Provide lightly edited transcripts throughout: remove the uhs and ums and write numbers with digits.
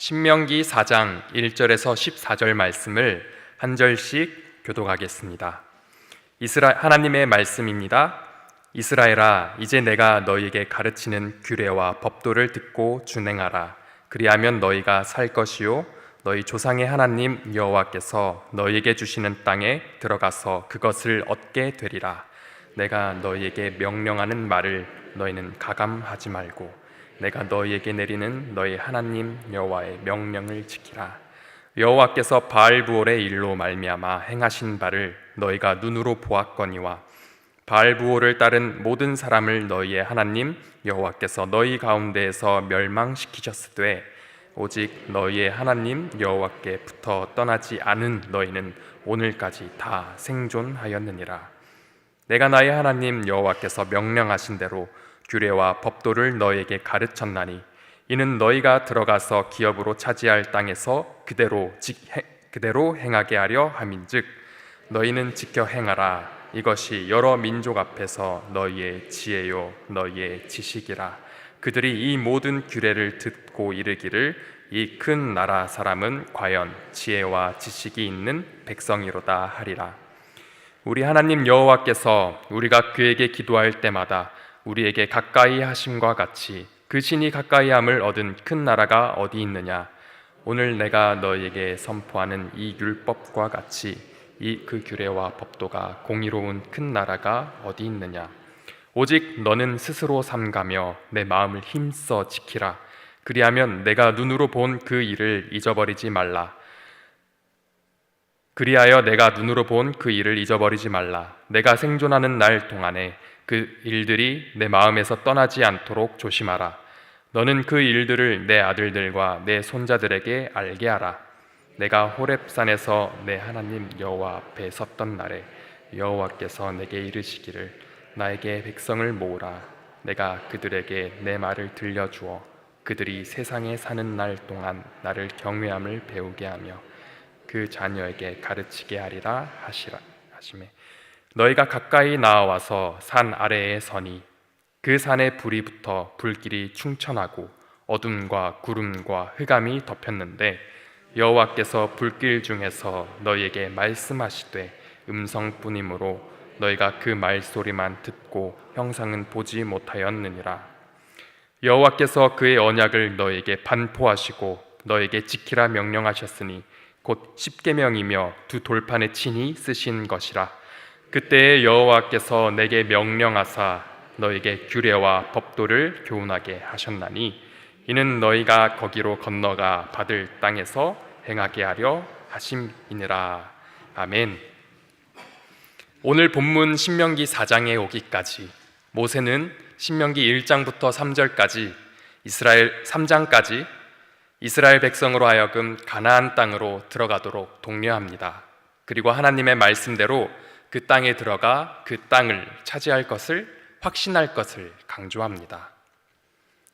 신명기 4장 1절에서 14절 말씀을 한 절씩 교독하겠습니다. 하나님의 말씀입니다. 이스라엘아, 이제 내가 너희에게 가르치는 규례와 법도를 듣고 준행하라. 그리하면 너희가 살 것이요 너희 조상의 하나님 여호와께서 너희에게 주시는 땅에 들어가서 그것을 얻게 되리라. 내가 너희에게 명령하는 말을 너희는 가감하지 말고 내가 너희에게 내리는 너희 하나님 여호와의 명령을 지키라. 여호와께서 바알부올의 일로 말미암아 행하신 바를 너희가 눈으로 보았거니와 바알부올을 따른 모든 사람을 너희의 하나님 여호와께서 너희 가운데에서 멸망시키셨으되 오직 너희의 하나님 여호와께 붙어 떠나지 않은 너희는 오늘까지 다 생존하였느니라. 내가 나의 하나님 여호와께서 명령하신 대로 규례와 법도를 너희에게 가르쳤나니 이는 너희가 들어가서 기업으로 차지할 땅에서 그대로 행하게 하려 함인즉 너희는 지켜 행하라. 이것이 여러 민족 앞에서 너희의 지혜요 너희의 지식이라. 그들이 이 모든 규례를 듣고 이르기를 이 큰 나라 사람은 과연 지혜와 지식이 있는 백성이로다 하리라. 우리 하나님 여호와께서 우리가 그에게 기도할 때마다 우리에게 가까이 하심과 같이 그 신이 가까이함을 얻은 큰 나라가 어디 있느냐. 오늘 내가 너희에게 선포하는 이 율법과 같이 그 규례와 법도가 공의로운 큰 나라가 어디 있느냐. 오직 너는 스스로 삼가며 내 마음을 힘써 지키라. 그리하면 내가 눈으로 본 그 일을 잊어버리지 말라. 내가 생존하는 날 동안에 그 일들이 내 마음에서 떠나지 않도록 조심하라. 너는 그 일들을 내 아들들과 내 손자들에게 알게 하라. 내가 호렙산에서 내 하나님 여호와 앞에 섰던 날에 여호와께서 내게 이르시기를 나에게 백성을 모으라. 내가 그들에게 내 말을 들려주어 그들이 세상에 사는 날 동안 나를 경외함을 배우게 하며 그 자녀에게 가르치게 하리라 하시매 너희가 가까이 나와서 산 아래에 서니 그 산에 불이 붙어 불길이 충천하고 어둠과 구름과 흑암이 덮였는데 여호와께서 불길 중에서 너희에게 말씀하시되 음성뿐이므로 너희가 그 말소리만 듣고 형상은 보지 못하였느니라. 여호와께서 그의 언약을 너희에게 반포하시고 너희에게 지키라 명령하셨으니 곧 십계명이며 두 돌판에 친히 쓰신 것이라. 그때에 여호와께서 내게 명령하사 너에게 규례와 법도를 교훈하게 하셨나니 이는 너희가 거기로 건너가 받을 땅에서 행하게 하려 하심이니라. 아멘. 오늘 본문 신명기 4장에 오기까지 모세는 신명기 1장부터 3절까지 3장까지 이스라엘 백성으로 하여금 가나안 땅으로 들어가도록 독려합니다. 그리고 하나님의 말씀대로 그 땅에 들어가 그 땅을 차지할 것을 확신할 것을 강조합니다.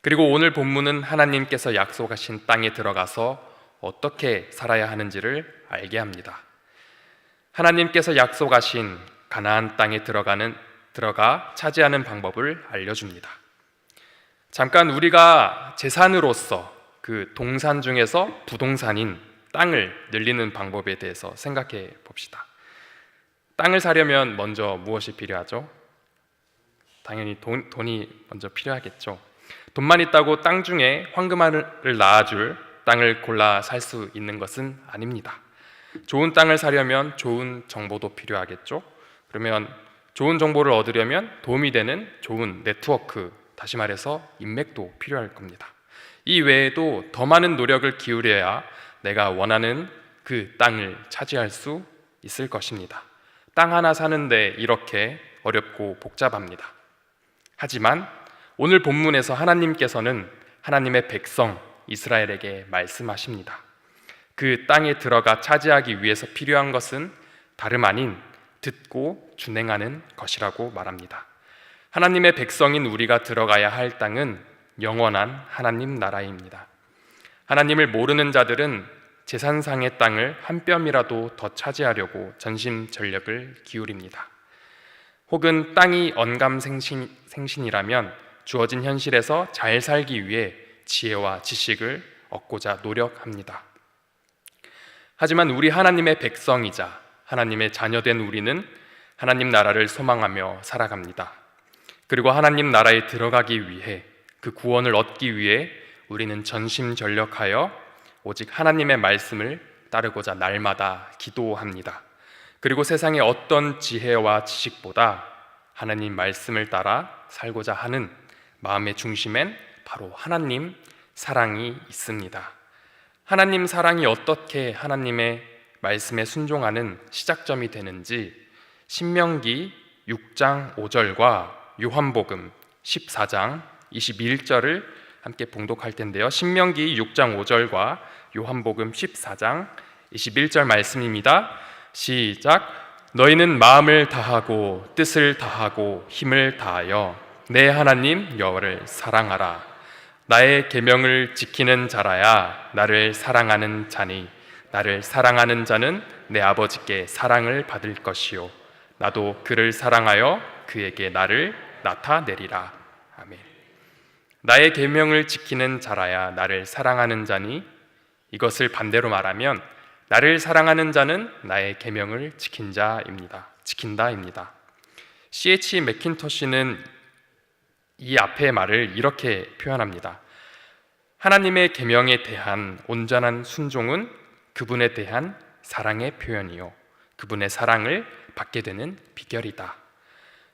그리고 오늘 본문은 하나님께서 약속하신 땅에 들어가서 어떻게 살아야 하는지를 알게 합니다. 하나님께서 약속하신 가나안 땅에 들어가 차지하는 방법을 알려줍니다. 잠깐 우리가 재산으로서 그 동산 중에서 부동산인 땅을 늘리는 방법에 대해서 생각해 봅시다. 땅을 사려면 먼저 무엇이 필요하죠? 당연히 돈이 먼저 필요하겠죠. 돈만 있다고 땅 중에 황금알을 낳아줄 땅을 골라 살 수 있는 것은 아닙니다. 좋은 땅을 사려면 좋은 정보도 필요하겠죠. 그러면 좋은 정보를 얻으려면 도움이 되는 좋은 네트워크, 다시 말해서 인맥도 필요할 겁니다. 이 외에도 더 많은 노력을 기울여야 내가 원하는 그 땅을 차지할 수 있을 것입니다. 땅 하나 사는데 이렇게 어렵고 복잡합니다. 하지만 오늘 본문에서 하나님께서는 하나님의 백성 이스라엘에게 말씀하십니다. 그 땅에 들어가 차지하기 위해서 필요한 것은 다름 아닌 듣고 준행하는 것이라고 말합니다. 하나님의 백성인 우리가 들어가야 할 땅은 영원한 하나님 나라입니다. 하나님을 모르는 자들은 제산상의 땅을 한 뼘이라도 더 차지하려고 전심전력을 기울입니다. 혹은 땅이 언감생신이라면 주어진 현실에서 잘 살기 위해 지혜와 지식을 얻고자 노력합니다. 하지만 우리 하나님의 백성이자 하나님의 자녀된 우리는 하나님 나라를 소망하며 살아갑니다. 그리고 하나님 나라에 들어가기 위해, 그 구원을 얻기 위해 우리는 전심전력하여 오직 하나님의 말씀을 따르고자 날마다 기도합니다. 그리고 세상의 어떤 지혜와 지식보다 하나님 말씀을 따라 살고자 하는 마음의 중심엔 바로 하나님 사랑이 있습니다. 하나님 사랑이 어떻게 하나님의 말씀에 순종하는 시작점이 되는지 신명기 6장 5절과 요한복음 14장 21절을 함께 봉독할 텐데요. 신명기 6장 5절과 요한복음 14장 21절 말씀입니다. 시작. 너희는 마음을 다하고 뜻을 다하고 힘을 다하여 내 하나님 여호와를 사랑하라. 나의 계명을 지키는 자라야 나를 사랑하는 자니 나를 사랑하는 자는 내 아버지께 사랑을 받을 것이요 나도 그를 사랑하여 그에게 나를 나타내리라. 아멘. 나의 계명을 지키는 자라야 나를 사랑하는 자니, 이것을 반대로 말하면 나를 사랑하는 자는 나의 계명을 지킨다입니다. C.H. 맥킨토시는 이 앞의 말을 이렇게 표현합니다. 하나님의 계명에 대한 온전한 순종은 그분에 대한 사랑의 표현이요 그분의 사랑을 받게 되는 비결이다.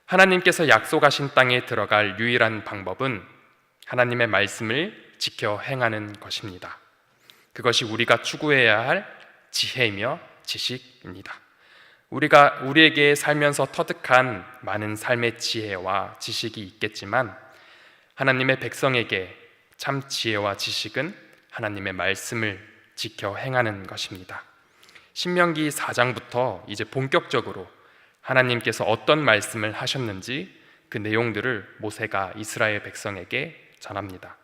하나님께서 약속하신 땅에 들어갈 유일한 방법은 하나님의 말씀을 지켜 행하는 것입니다. 그것이 우리가 추구해야 할 지혜이며 지식입니다. 우리에게 살면서 터득한 많은 삶의 지혜와 지식이 있겠지만 하나님의 백성에게 참 지혜와 지식은 하나님의 말씀을 지켜 행하는 것입니다. 신명기 4장부터 이제 본격적으로 하나님께서 어떤 말씀을 하셨는지 그 내용들을 모세가 이스라엘 백성에게 전합니다.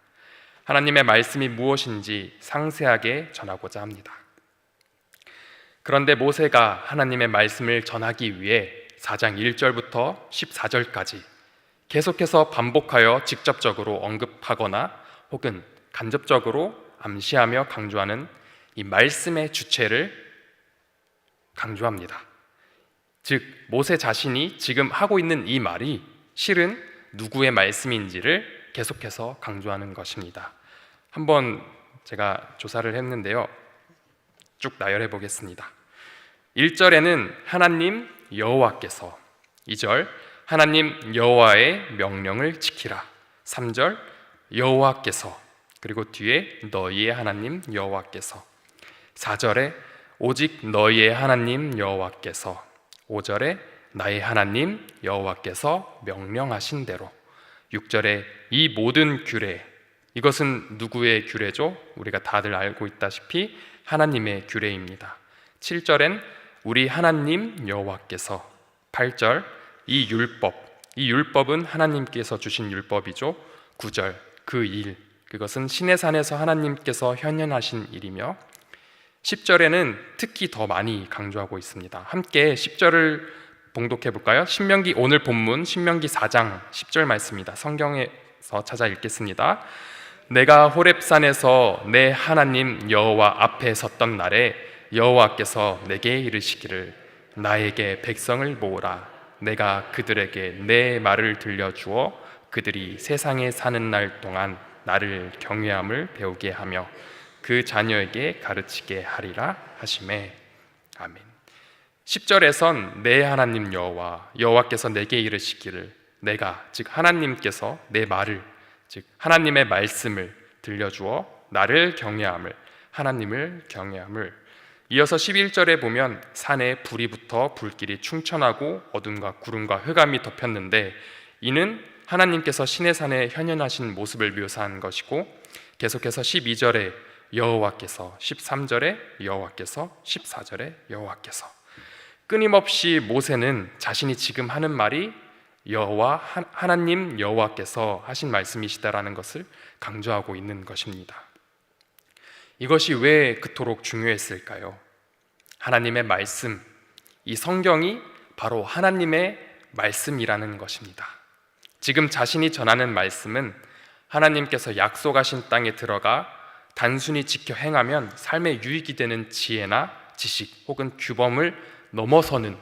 하나님의 말씀이 무엇인지 상세하게 전하고자 합니다. 그런데 모세가 하나님의 말씀을 전하기 위해 4장 1절부터 14절까지 계속해서 반복하여 직접적으로 언급하거나 혹은 간접적으로 암시하며 강조하는 이 말씀의 주체를 강조합니다. 즉 모세 자신이 지금 하고 있는 이 말이 실은 누구의 말씀인지를 계속해서 강조하는 것입니다. 한번 제가 조사를 했는데요. 쭉 나열해 보겠습니다. 1절에는 하나님 여호와께서, 2절 하나님 여호와의 명령을 지키라, 3절 여호와께서, 그리고 뒤에 너희의 하나님 여호와께서, 4절에 오직 너희의 하나님 여호와께서, 5절에 나의 하나님 여호와께서 명령하신 대로, 6절에 이 모든 규례, 이것은 누구의 규례죠? 우리가 다들 알고 있다시피 하나님의 규례입니다. 7절엔 우리 하나님 여호와께서, 8절 이 율법은 하나님께서 주신 율법이죠. 9절 그 일, 그것은 시내산에서 하나님께서 현현하신 일이며, 10절에는 특히 더 많이 강조하고 있습니다. 함께 10절을 봉독해 볼까요? 오늘 본문 신명기 4장 10절 말씀입니다. 성경에서 찾아 읽겠습니다. 내가 호렙산에서 내 하나님 여호와 앞에 섰던 날에 여호와께서 내게 이르시기를 나에게 백성을 모으라. 내가 그들에게 내 말을 들려주어 그들이 세상에 사는 날 동안 나를 경외함을 배우게 하며 그 자녀에게 가르치게 하리라 하시매. 아멘. 10절에선 내 하나님 여호와께서 내게 이르시기를, 내가 즉 하나님께서 내 말을, 즉 하나님의 말씀을 들려주어 나를 경외함을, 하나님을 경외함을. 이어서 11절에 보면 산에 불이 붙어 불길이 충천하고 어둠과 구름과 흑암이 덮였는데 이는 하나님께서 시내산에 현현하신 모습을 묘사한 것이고, 계속해서 12절에 여호와께서, 13절에 여호와께서, 14절에 여호와께서. 끊임없이 모세는 자신이 지금 하는 말이 하나님 여호와께서 하신 말씀이시다라는 것을 강조하고 있는 것입니다. 이것이 왜 그토록 중요했을까요? 하나님의 말씀, 이 성경이 바로 하나님의 말씀이라는 것입니다. 지금 자신이 전하는 말씀은 하나님께서 약속하신 땅에 들어가 단순히 지켜 행하면 삶에 유익이 되는 지혜나 지식 혹은 규범을 넘어서는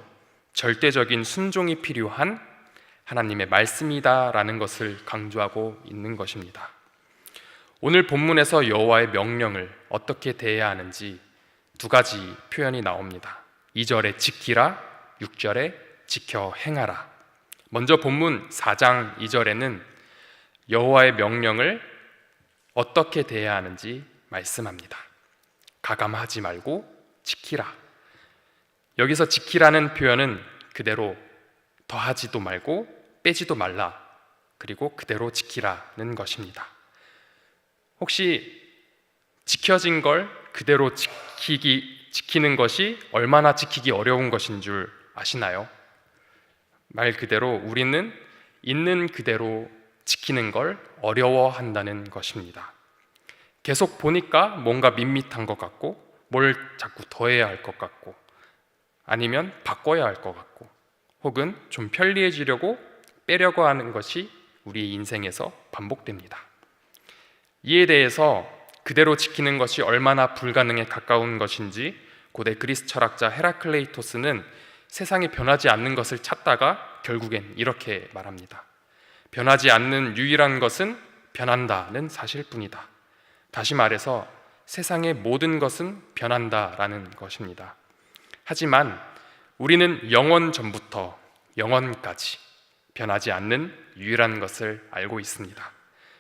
절대적인 순종이 필요한 하나님의 말씀이다라는 것을 강조하고 있는 것입니다. 오늘 본문에서 여호와의 명령을 어떻게 대해야 하는지 두 가지 표현이 나옵니다. 2절에 지키라, 6절에 지켜 행하라. 먼저 본문 4장 2절에는 여호와의 명령을 어떻게 대해야 하는지 말씀합니다. 가감하지 말고 지키라. 여기서 지키라는 표현은 그대로 더하지도 말고 빼지도 말라, 그리고 그대로 지키라는 것입니다. 혹시 지켜진 걸 그대로 지키는 것이 얼마나 지키기 어려운 것인 줄 아시나요? 말 그대로 우리는 있는 그대로 지키는 걸 어려워한다는 것입니다. 계속 보니까 뭔가 밋밋한 것 같고, 뭘 자꾸 더해야 할 것 같고, 아니면 바꿔야 할 것 같고, 혹은 좀 편리해지려고 빼려고 하는 것이 우리 인생에서 반복됩니다. 이에 대해서 그대로 지키는 것이 얼마나 불가능에 가까운 것인지 고대 그리스 철학자 헤라클레이토스는 세상에 변하지 않는 것을 찾다가 결국엔 이렇게 말합니다. 변하지 않는 유일한 것은 변한다는 사실뿐이다. 다시 말해서 세상의 모든 것은 변한다라는 것입니다. 하지만 우리는 영원 전부터 영원까지 변하지 않는 유일한 것을 알고 있습니다.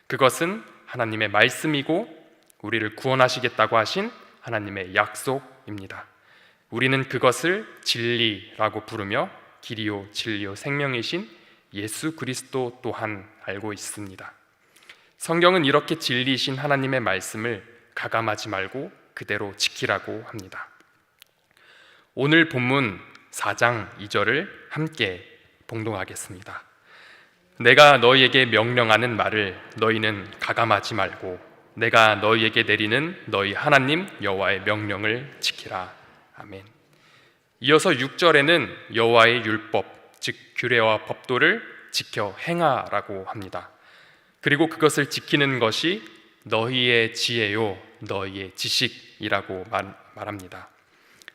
그것은 하나님의 말씀이고 우리를 구원하시겠다고 하신 하나님의 약속입니다. 우리는 그것을 진리라고 부르며 길이요 진리요 생명이신 예수 그리스도 또한 알고 있습니다. 성경은 이렇게 진리이신 하나님의 말씀을 가감하지 말고 그대로 지키라고 합니다. 오늘 본문 4장 2절을 함께 봉독하겠습니다. 내가 너희에게 명령하는 말을 너희는 가감하지 말고 내가 너희에게 내리는 너희 하나님 여호와의 명령을 지키라. 아멘. 이어서 6절에는 여호와의 율법, 즉 규례와 법도를 지켜 행하라고 합니다. 그리고 그것을 지키는 것이 너희의 지혜요 너희의 지식이라고 말합니다.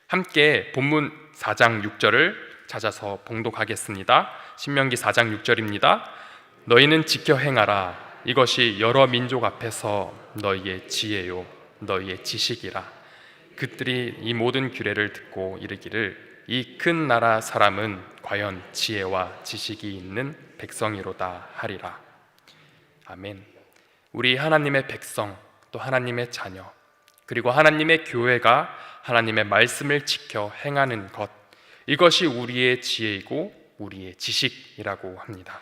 함께 본문 4장 6절을 찾아서 봉독하겠습니다. 신명기 4장 6절입니다. 너희는 지켜 행하라. 이것이 여러 민족 앞에서 너희의 지혜요 너희의 지식이라. 그들이 이 모든 규례를 듣고 이르기를 이 큰 나라 사람은 과연 지혜와 지식이 있는 백성이로다 하리라. 아멘. 우리 하나님의 백성, 또 하나님의 자녀, 그리고 하나님의 교회가 하나님의 말씀을 지켜 행하는 것, 이것이 우리의 지혜이고 우리의 지식이라고 합니다.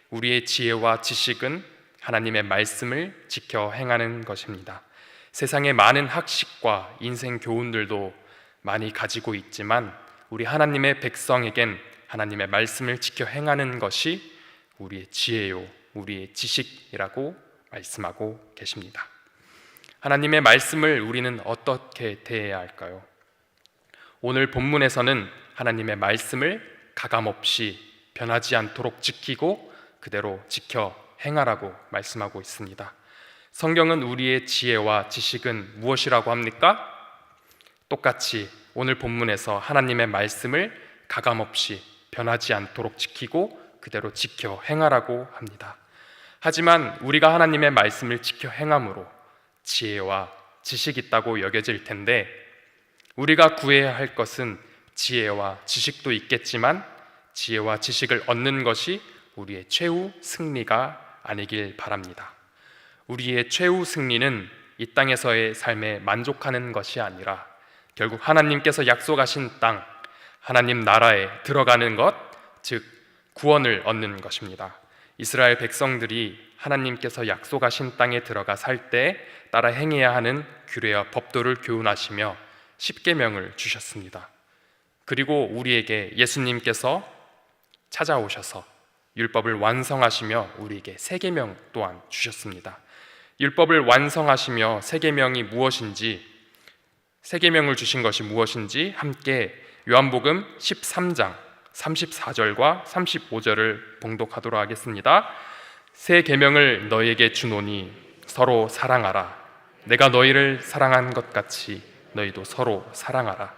우리의 지혜와 지식은 하나님의 말씀을 지켜 행하는 것입니다. 세상에 많은 학식과 인생 교훈들도 많이 가지고 있지만 우리 하나님의 백성에겐 하나님의 말씀을 지켜 행하는 것이 우리의 지혜요 우리의 지식이라고 말씀하고 계십니다. 하나님의 말씀을 우리는 어떻게 대해야 할까요? 오늘 본문에서는 하나님의 말씀을 가감없이 변하지 않도록 지키고 그대로 지켜 행하라고 말씀하고 있습니다. 성경은 우리의 지혜와 지식은 무엇이라고 합니까? 똑같이 오늘 본문에서 하나님의 말씀을 가감없이 변하지 않도록 지키고 그대로 지켜 행하라고 합니다. 하지만 우리가 하나님의 말씀을 지켜 행함으로 지혜와 지식이 있다고 여겨질 텐데 우리가 구해야 할 것은 지혜와 지식도 있겠지만 지혜와 지식을 얻는 것이 우리의 최후 승리가 아니길 바랍니다. 우리의 최후 승리는 이 땅에서의 삶에 만족하는 것이 아니라 결국 하나님께서 약속하신 땅, 하나님 나라에 들어가는 것, 즉 구원을 얻는 것입니다. 이스라엘 백성들이 하나님께서 약속하신 땅에 들어가 살 때 따라 행해야 하는 규례와 법도를 교훈하시며 십계명을 주셨습니다. 그리고 우리에게 예수님께서 찾아오셔서 율법을 완성하시며 우리에게 세계명 또한 주셨습니다. 율법을 완성하시며 세계명이 무엇인지, 세계명을 주신 것이 무엇인지 함께 요한복음 13장 34절과 35절을 봉독하도록 하겠습니다. 새 계명을 너희에게 주노니 서로 사랑하라. 내가 너희를 사랑한 것 같이 너희도 서로 사랑하라.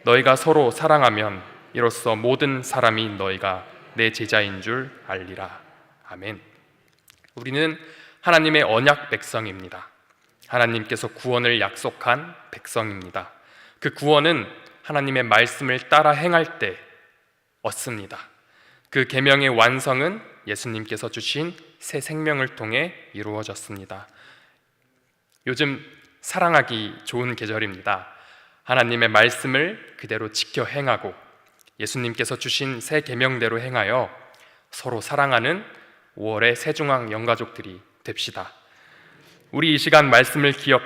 너희가 서로 사랑하면 이로써 모든 사람이 너희가 내 제자인 줄 알리라. 아멘. 우리는 하나님의 언약 백성입니다. 하나님께서 구원을 약속한 백성입니다. 그 구원은 하나님의 말씀을 따라 행할 때 얻습니다. 그 계명의 완성은 예수님께서 주신 새 생명을 통해 이루어졌습니다. 요즘 사랑하기 좋은 계절입니다. 하나님의 말씀을 그대로 지켜 행하고 예수님께서 주신 새 계명대로 행하여 서로 사랑하는 5월의 새중앙 영가족들이 됩시다. 우리 이 시간 말씀을 기억하며